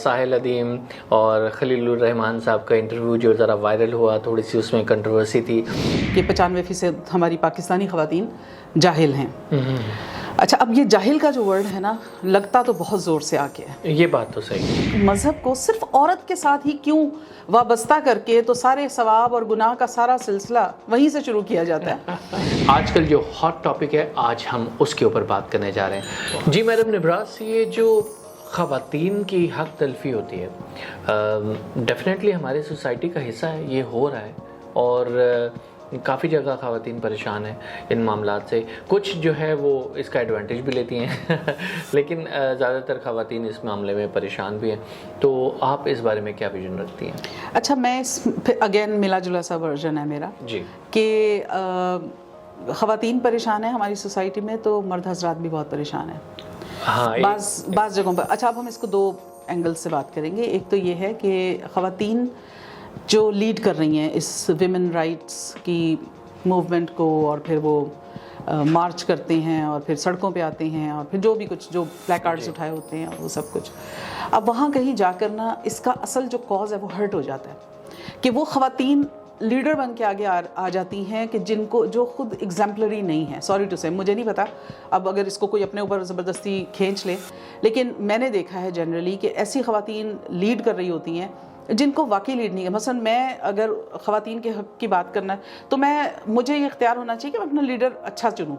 ساحل ادیم اور خلیل الرحمان صاحب کا انٹرویو جو ذرا وائرل ہوا، تھوڑی سی اس میں کنٹروورسی تھی کہ 95% ہماری پاکستانی خواتین جاہل ہیں. اچھا، اب یہ جاہل کا جو ورڈ ہے نا، لگتا تو بہت زور سے آ کے ہے. یہ بات تو صحیح. مذہب کو صرف عورت کے ساتھ ہی کیوں وابستہ کر کے تو سارے ثواب اور گناہ کا سارا سلسلہ وہیں سے شروع کیا جاتا ہے. آج کل جو ہاٹ ٹاپک ہے، آج ہم اس کے اوپر بات کرنے جا رہے ہیں. جی میڈم نبراس، یہ جو خواتین کی حق تلفی ہوتی ہے، ڈیفینیٹلی ہمارے سوسائٹی کا حصہ ہے، یہ ہو رہا ہے، اور کافی جگہ خواتین پریشان ہیں ان معاملات سے. کچھ جو ہے وہ اس کا ایڈوانٹیج بھی لیتی ہیں لیکن زیادہ تر خواتین اس معاملے میں پریشان بھی ہیں. تو آپ اس بارے میں کیا ویژن رکھتی ہیں؟ اچھا، میں اس اگین ملا جلا سا ورژن ہے میرا جی، کہ خواتین پریشان ہیں ہماری سوسائٹی میں، تو مرد حضرات بھی بہت پریشان ہیں. ہاں، بعض جگہوں پر. اچھا، اب ہم اس کو دو اینگل سے بات کریں گے. ایک تو یہ ہے کہ خواتین جو لیڈ کر رہی ہیں اس ویمن رائٹس کی موومنٹ کو، اور پھر وہ مارچ کرتے ہیں اور پھر سڑکوں پہ آتے ہیں اور پھر جو بھی کچھ جو پلیک کارڈز اٹھائے ہوتے ہیں وہ سب کچھ، اب وہاں کہیں جا کر نا اس کا اصل جو کاز ہے وہ ہرٹ ہو جاتا ہے کہ وہ خواتین لیڈر بن کے آگے آ جاتی ہیں کہ جن کو جو خود ایگزامپلری نہیں ہے. سوری ٹو سے، مجھے نہیں پتا اب اگر اس کو کوئی اپنے اوپر زبردستی کھینچ لے، لیکن میں نے دیکھا ہے جنرلی کہ ایسی خواتین لیڈ کر رہی ہوتی ہیں جن کو واقعی لیڈ نہیں ہے. مثلا میں اگر خواتین کے حق کی بات کرنا ہے تو مجھے یہ اختیار ہونا چاہیے کہ میں اپنا لیڈر اچھا چنوں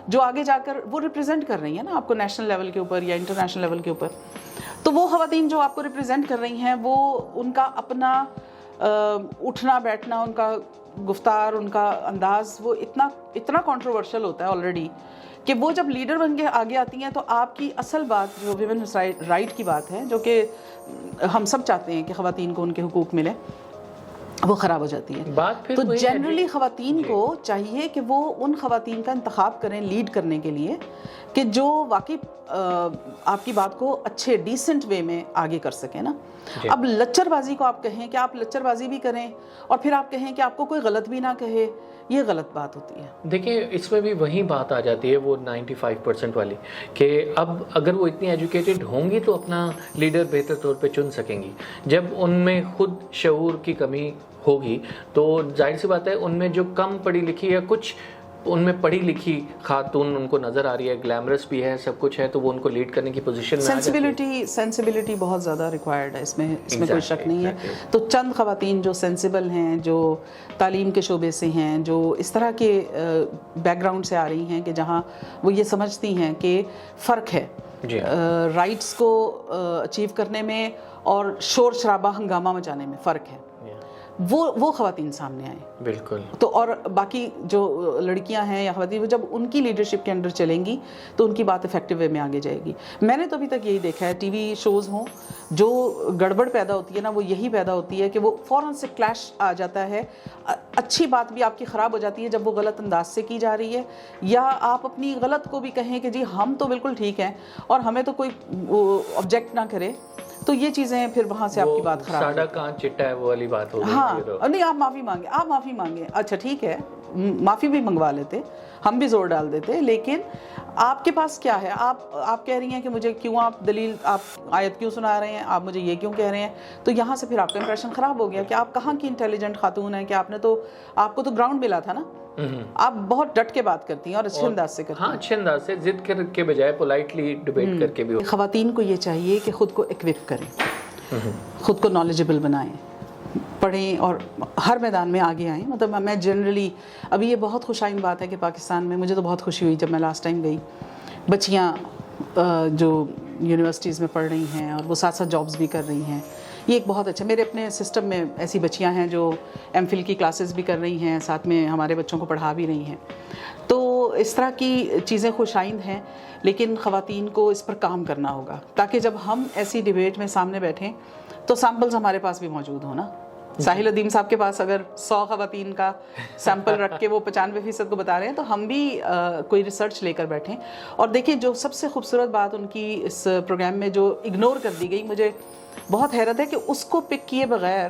جو آگے جا کر وہ ریپرزینٹ کر رہی ہیں نا آپ کو نیشنل لیول کے اوپر یا انٹرنیشنل لیول کے اوپر. تو وہ خواتین جو آپ کو ریپرزینٹ کر رہی ہیں، وہ ان کا اپنا اٹھنا بیٹھنا، ان کا گفتار، ان کا انداز وہ اتنا کنٹروورشل ہوتا ہے آلریڈی کہ وہ جب لیڈر بن کے آگے آتی ہیں تو آپ کی اصل بات جو ویمن رائٹ کی بات ہے، جو کہ ہم سب چاہتے ہیں کہ خواتین کو ان کے حقوق ملے، وہ خراب ہو جاتی ہے. تو جنرلی خواتین کو چاہیے کہ وہ ان خواتین کا انتخاب کریں لیڈ کرنے کے لیے کہ جو واقعی آپ کی بات کو اچھے ڈیسنٹ وے میں آگے کر سکیں نا. اب لچر بازی کو آپ کہیں کہ آپ لچر بازی بھی کریں اور پھر آپ کہیں کہ آپ کو کوئی غلط بھی نہ کہے، یہ غلط بات ہوتی ہے. دیکھیں، اس میں بھی وہی بات آ جاتی ہے وہ 95% والی کہ اب اگر وہ اتنی ایجوکیٹڈ ہوں گی تو اپنا لیڈر بہتر طور پہ چن سکیں گی. جب ان میں خود شعور کی کمی ہوگی تو ظاہر سی بات ہے ان میں جو کم پڑھی لکھی یا کچھ ان میں پڑھی لکھی خاتون ان کو نظر آ رہی ہے، گلیمرس بھی ہے، سب کچھ ہے، تو وہ ان کو لیڈ کرنے کی پوزیشن میں سینسیبلٹی بہت زیادہ ریکوائرڈ ہے. اس میں کوئی شک نہیں ہے. تو چند خواتین جو سینسیبل ہیں، جو تعلیم کے شعبے سے ہیں، جو اس طرح کے بیک گراؤنڈ سے آ رہی ہیں کہ جہاں وہ یہ سمجھتی ہیں کہ فرق ہے رائٹس کو اچیو کرنے میں اور شور شرابہ ہنگامہ مچانے میں، فرق ہے، وہ خواتین سامنے آئیں. بالکل. تو اور باقی جو لڑکیاں ہیں یا خواتین، جب ان کی لیڈرشپ کے انڈر چلیں گی تو ان کی بات افیکٹو وے میں آگے جائے گی. میں نے تو ابھی تک یہی دیکھا ہے، ٹی وی شوز ہوں، جو گڑبڑ پیدا ہوتی ہے نا وہ یہی پیدا ہوتی ہے کہ وہ فوراً سے کلیش آ جاتا ہے. اچھی بات بھی آپ کی خراب ہو جاتی ہے جب وہ غلط انداز سے کی جا رہی ہے، یا آپ اپنی غلط کو بھی کہیں کہ جی ہم تو بالکل ٹھیک ہیں اور ہمیں تو کوئی آبجیکٹ نہ کرے. تو یہ چیزیں پھر وہاں سے آپ کی بات خراب ہے. ساڈا کان چٹا ہے وہ والی بات ہوگی. ہاں، نہیں، آپ معافی مانگیں. اچھا ٹھیک ہے، معافی بھی منگوا لیتے، ہم بھی زور ڈال دیتے، لیکن آپ کے پاس کیا ہے؟ آپ کہہ رہی ہیں کہ مجھے کیوں آپ دلیل، آپ آیت کیوں سنا رہے ہیں، آپ مجھے یہ کیوں کہہ رہے ہیں؟ تو یہاں سے پھر آپ کا امپریشن خراب ہو گیا کہ آپ کہاں کی انٹیلیجنٹ خاتون ہیں، کہ آپ کو تو گراؤنڈ ملا تھا نا. آپ بہت ڈٹ کے بات کرتی ہیں اور اچھے انداز سے کرتی ہیں. ہاں، اچھے انداز سے، ضد کر کے بجائے پولائٹلی ڈیبیٹ کر کے بھی. خواتین کو یہ چاہیے کہ خود کو ایکوپ کریں، خود کو نالجبل بنائیں، پڑھیں اور ہر میدان میں آگے آئیں. مطلب میں جنرلی ابھی یہ بہت خوشائن بات ہے کہ پاکستان میں، مجھے تو بہت خوشی ہوئی جب میں لاسٹ ٹائم گئی، بچیاں جو یونیورسٹیز میں پڑھ رہی ہیں اور وہ ساتھ ساتھ جابس بھی کر رہی ہیں. یہ ایک بہت اچھا، میرے اپنے سسٹم میں ایسی بچیاں ہیں جو ایم فل کی کلاسز بھی کر رہی ہیں، ساتھ میں ہمارے بچوں کو پڑھا بھی رہی ہیں. تو اس طرح کی چیزیں خوش آئند ہیں، لیکن خواتین کو اس پر کام کرنا ہوگا تاکہ جب ہم ایسی ڈیبیٹ میں سامنے بیٹھیں تو سیمپلز ہمارے پاس بھی موجود ہوں نا. ساحل ادیم صاحب کے پاس اگر 100 خواتین کا سیمپل رکھ کے وہ 95% کو بتا رہے ہیں، تو ہم بھی کوئی ریسرچ لے کر بیٹھیں. اور دیکھیں، جو سب سے خوبصورت بات ان کی اس پروگرام میں جو اگنور کر دی گئی، مجھے بہت حیرت ہے کہ اس کو پک کیے بغیر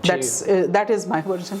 That is my version.